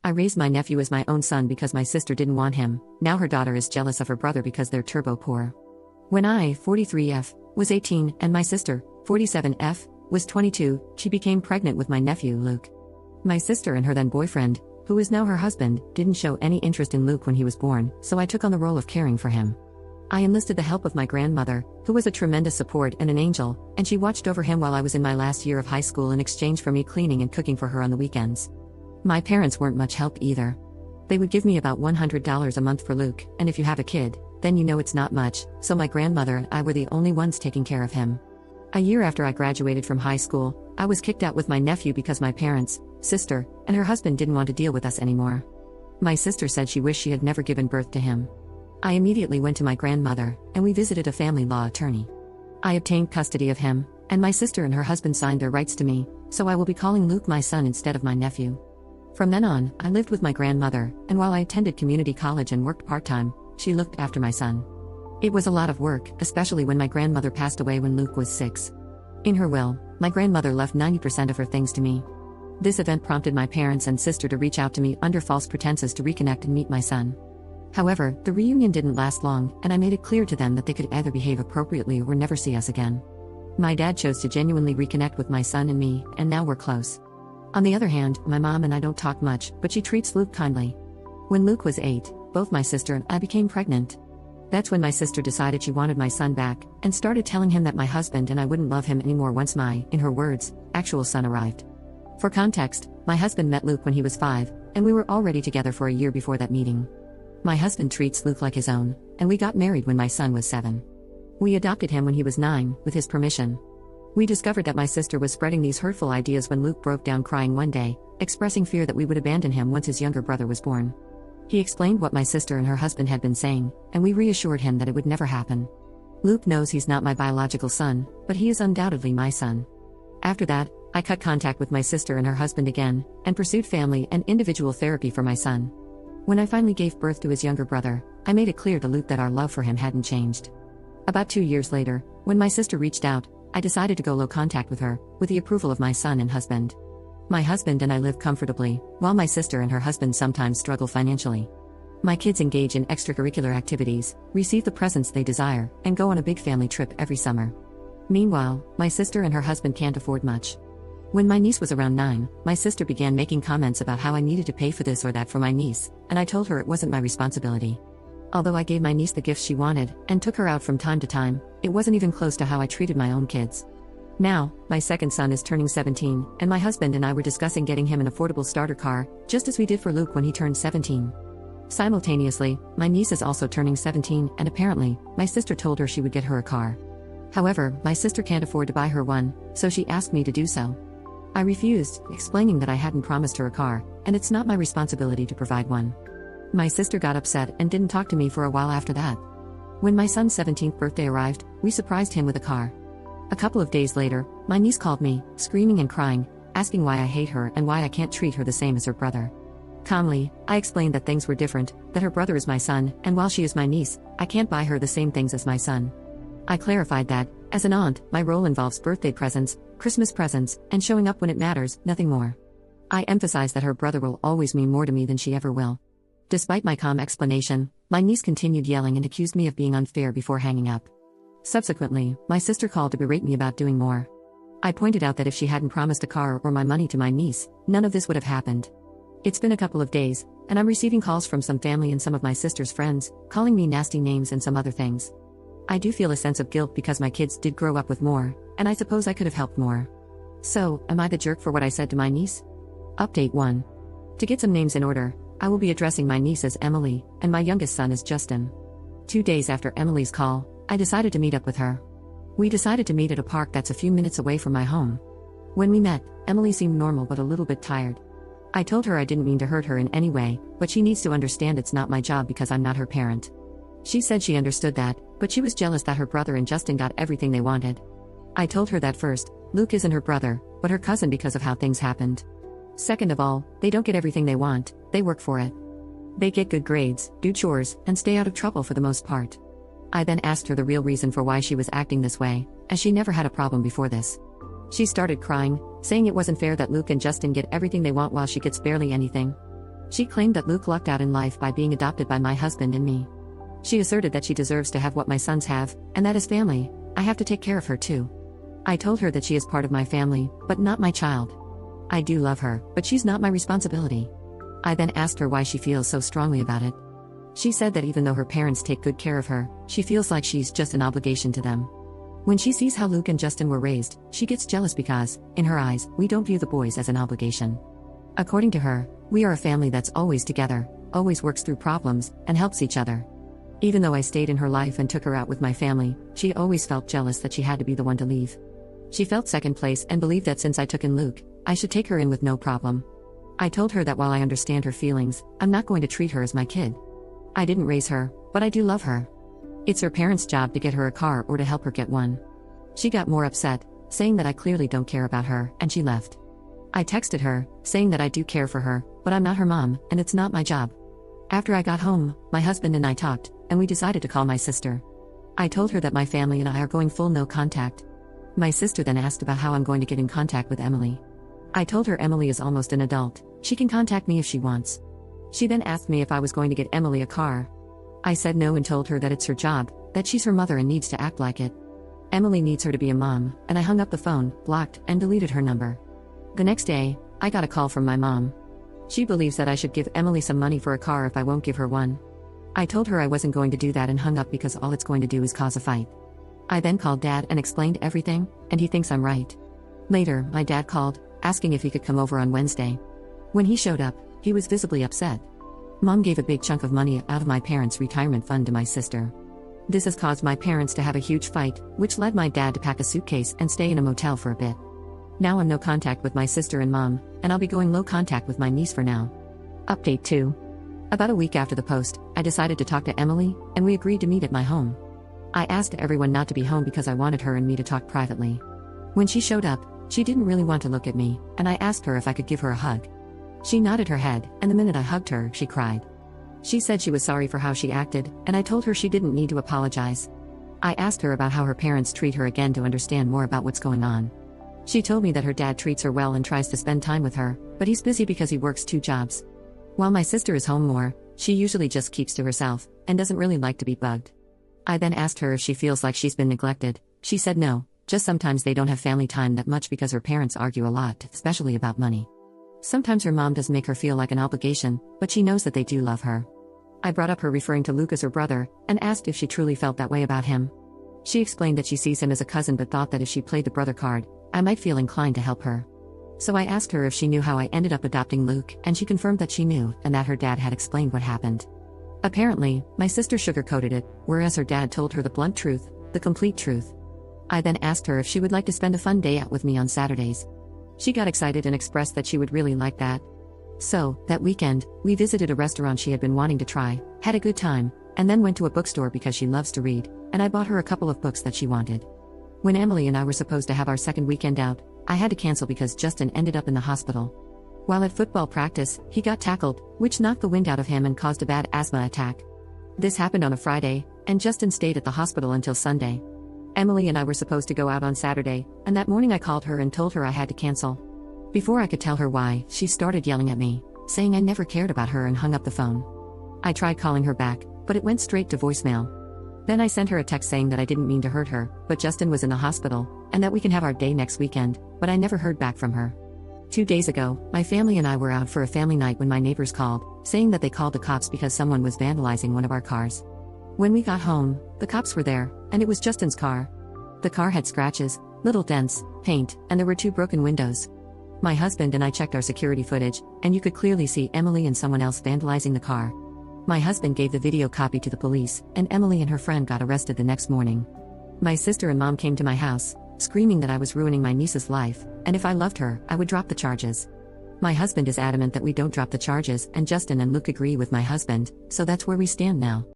I raised my nephew as my own son because my sister didn't want him. Now her daughter is jealous of her brother because they're turbo poor. When I, 43F, was 18 and my sister, 47F, was 22, she became pregnant with my nephew, Luke. My sister and her then boyfriend, who is now her husband, didn't show any interest in Luke when he was born, so I took on the role of caring for him. I enlisted the help of my grandmother, who was a tremendous support and an angel, and she watched over him while I was in my last year of high school in exchange for me cleaning and cooking for her on the weekends. My parents weren't much help either. They would give me about $100 a month for Luke, and if you have a kid, then you know it's not much, so my grandmother and I were the only ones taking care of him. A year after I graduated from high school, I was kicked out with my nephew because my parents, sister, and her husband didn't want to deal with us anymore. My sister said she wished she had never given birth to him. I immediately went to my grandmother, and we visited a family law attorney. I obtained custody of him, and my sister and her husband signed their rights to me, so I will be calling Luke my son instead of my nephew. From then on, I lived with my grandmother, and while I attended community college and worked part-time, she looked after my son. It was a lot of work, especially when my grandmother passed away when Luke was 6. In her will, my grandmother left 90% of her things to me. This event prompted my parents and sister to reach out to me under false pretenses to reconnect and meet my son. However, the reunion didn't last long, and I made it clear to them that they could either behave appropriately or never see us again. My dad chose to genuinely reconnect with my son and me, and now we're close. On the other hand, my mom and I don't talk much, but she treats Luke kindly. When Luke was 8, both my sister and I became pregnant. That's when my sister decided she wanted my son back, and started telling him that my husband and I wouldn't love him anymore once my, in her words, actual son arrived. For context, my husband met Luke when he was 5, and we were already together for a year before that meeting. My husband treats Luke like his own, and we got married when my son was 7. We adopted him when he was 9, with his permission. We discovered that my sister was spreading these hurtful ideas when Luke broke down crying one day, expressing fear that we would abandon him once his younger brother was born. He explained what my sister and her husband had been saying, and we reassured him that it would never happen. Luke knows he's not my biological son, but he is undoubtedly my son. After that, I cut contact with my sister and her husband again, and pursued family and individual therapy for my son. When I finally gave birth to his younger brother, I made it clear to Luke that our love for him hadn't changed. About 2 years later, when my sister reached out, I decided to go low contact with her, with the approval of my son and husband. My husband and I live comfortably, while my sister and her husband sometimes struggle financially. My kids engage in extracurricular activities, receive the presents they desire, and go on a big family trip every summer. Meanwhile, my sister and her husband can't afford much. When my niece was around 9, my sister began making comments about how I needed to pay for this or that for my niece, and I told her it wasn't my responsibility. Although I gave my niece the gifts she wanted, and took her out from time to time, it wasn't even close to how I treated my own kids. Now, my second son is turning 17, and my husband and I were discussing getting him an affordable starter car, just as we did for Luke when he turned 17. Simultaneously, my niece is also turning 17, and apparently, my sister told her she would get her a car. However, my sister can't afford to buy her one, so she asked me to do so. I refused, explaining that I hadn't promised her a car, and it's not my responsibility to provide one. My sister got upset and didn't talk to me for a while after that. When my son's 17th birthday arrived, we surprised him with a car. A couple of days later, my niece called me, screaming and crying, asking why I hate her and why I can't treat her the same as her brother. Calmly, I explained that things were different, that her brother is my son, and while she is my niece, I can't buy her the same things as my son. I clarified that, as an aunt, my role involves birthday presents, Christmas presents, and showing up when it matters, nothing more. I emphasized that her brother will always mean more to me than she ever will. Despite my calm explanation, my niece continued yelling and accused me of being unfair before hanging up. Subsequently, my sister called to berate me about doing more. I pointed out that if she hadn't promised a car or my money to my niece, none of this would have happened. It's been a couple of days, and I'm receiving calls from some family and some of my sister's friends, calling me nasty names and some other things. I do feel a sense of guilt because my kids did grow up with more, and I suppose I could have helped more. So, am I the jerk for what I said to my niece? Update 1. To get some names in order, I will be addressing my niece as Emily, and my youngest son as Justin. 2 days after Emily's call, I decided to meet up with her. We decided to meet at a park that's a few minutes away from my home. When we met, Emily seemed normal but a little bit tired. I told her I didn't mean to hurt her in any way, but she needs to understand it's not my job because I'm not her parent. She said she understood that, but she was jealous that her brother and Justin got everything they wanted. I told her that first, Luke isn't her brother, but her cousin because of how things happened. Second of all, they don't get everything they want, they work for it. They get good grades, do chores, and stay out of trouble for the most part. I then asked her the real reason for why she was acting this way, as she never had a problem before this. She started crying, saying it wasn't fair that Luke and Justin get everything they want while she gets barely anything. She claimed that Luke lucked out in life by being adopted by my husband and me. She asserted that she deserves to have what my sons have, and that as family, I have to take care of her too. I told her that she is part of my family, but not my child. I do love her, but she's not my responsibility. I then asked her why she feels so strongly about it. She said that even though her parents take good care of her, she feels like she's just an obligation to them. When she sees how Luke and Justin were raised, she gets jealous because, in her eyes, we don't view the boys as an obligation. According to her, we are a family that's always together, always works through problems, and helps each other. Even though I stayed in her life and took her out with my family, she always felt jealous that she had to be the one to leave. She felt second place and believed that since I took in Luke, I should take her in with no problem. I told her that while I understand her feelings, I'm not going to treat her as my kid. I didn't raise her, but I do love her. It's her parents' job to get her a car or to help her get one. She got more upset, saying that I clearly don't care about her, and she left. I texted her, saying that I do care for her, but I'm not her mom, and it's not my job. After I got home, my husband and I talked, and we decided to call my sister. I told her that my family and I are going full no contact. My sister then asked about how I'm going to get in contact with Emily. I told her Emily is almost an adult, she can contact me if she wants. She then asked me if I was going to get Emily a car. I said no and told her that it's her job, that she's her mother and needs to act like it. Emily needs her to be a mom, and I hung up the phone, blocked, and deleted her number. The next day, I got a call from my mom. She believes that I should give Emily some money for a car if I won't give her one. I told her I wasn't going to do that and hung up because all it's going to do is cause a fight. I then called Dad and explained everything, and he thinks I'm right. Later, my dad called, asking if he could come over on Wednesday. When he showed up, he was visibly upset. Mom gave a big chunk of money out of my parents' retirement fund to my sister. This has caused my parents to have a huge fight, which led my dad to pack a suitcase and stay in a motel for a bit. Now I'm no contact with my sister and mom, and I'll be going low contact with my niece for now. Update 2. About a week after the post, I decided to talk to Emily, and we agreed to meet at my home. I asked everyone not to be home because I wanted her and me to talk privately. When she showed up, she didn't really want to look at me, and I asked her if I could give her a hug. She nodded her head, and the minute I hugged her, she cried. She said she was sorry for how she acted, and I told her she didn't need to apologize. I asked her about how her parents treat her again to understand more about what's going on. She told me that her dad treats her well and tries to spend time with her, but he's busy because he works 2 jobs. While my sister is home more, she usually just keeps to herself, and doesn't really like to be bugged. I then asked her if she feels like she's been neglected. She said no, just sometimes they don't have family time that much because her parents argue a lot, especially about money. Sometimes her mom does make her feel like an obligation, but she knows that they do love her. I brought up her referring to Luke as her brother, and asked if she truly felt that way about him. She explained that she sees him as a cousin but thought that if she played the brother card, I might feel inclined to help her. So I asked her if she knew how I ended up adopting Luke, and she confirmed that she knew, and that her dad had explained what happened. Apparently, my sister sugarcoated it, whereas her dad told her the blunt truth, the complete truth. I then asked her if she would like to spend a fun day out with me on Saturdays. She got excited and expressed that she would really like that. So, that weekend, we visited a restaurant she had been wanting to try, had a good time, and then went to a bookstore because she loves to read, and I bought her a couple of books that she wanted. When Emily and I were supposed to have our second weekend out, I had to cancel because Justin ended up in the hospital. While at football practice, he got tackled, which knocked the wind out of him and caused a bad asthma attack. This happened on a Friday, and Justin stayed at the hospital until Sunday. Emily and I were supposed to go out on Saturday, and that morning I called her and told her I had to cancel. Before I could tell her why, she started yelling at me, saying I never cared about her and hung up the phone. I tried calling her back, but it went straight to voicemail. Then I sent her a text saying that I didn't mean to hurt her, but Justin was in the hospital, and that we can have our day next weekend, but I never heard back from her. 2 days ago, my family and I were out for a family night when my neighbors called, saying that they called the cops because someone was vandalizing one of our cars. When we got home, the cops were there, and it was Justin's car. The car had scratches, little dents, paint, and there were 2 broken windows. My husband and I checked our security footage, and you could clearly see Emily and someone else vandalizing the car. My husband gave the video copy to the police, and Emily and her friend got arrested the next morning. My sister and mom came to my house, screaming that I was ruining my niece's life, and if I loved her, I would drop the charges. My husband is adamant that we don't drop the charges, and Justin and Luke agree with my husband, so that's where we stand now.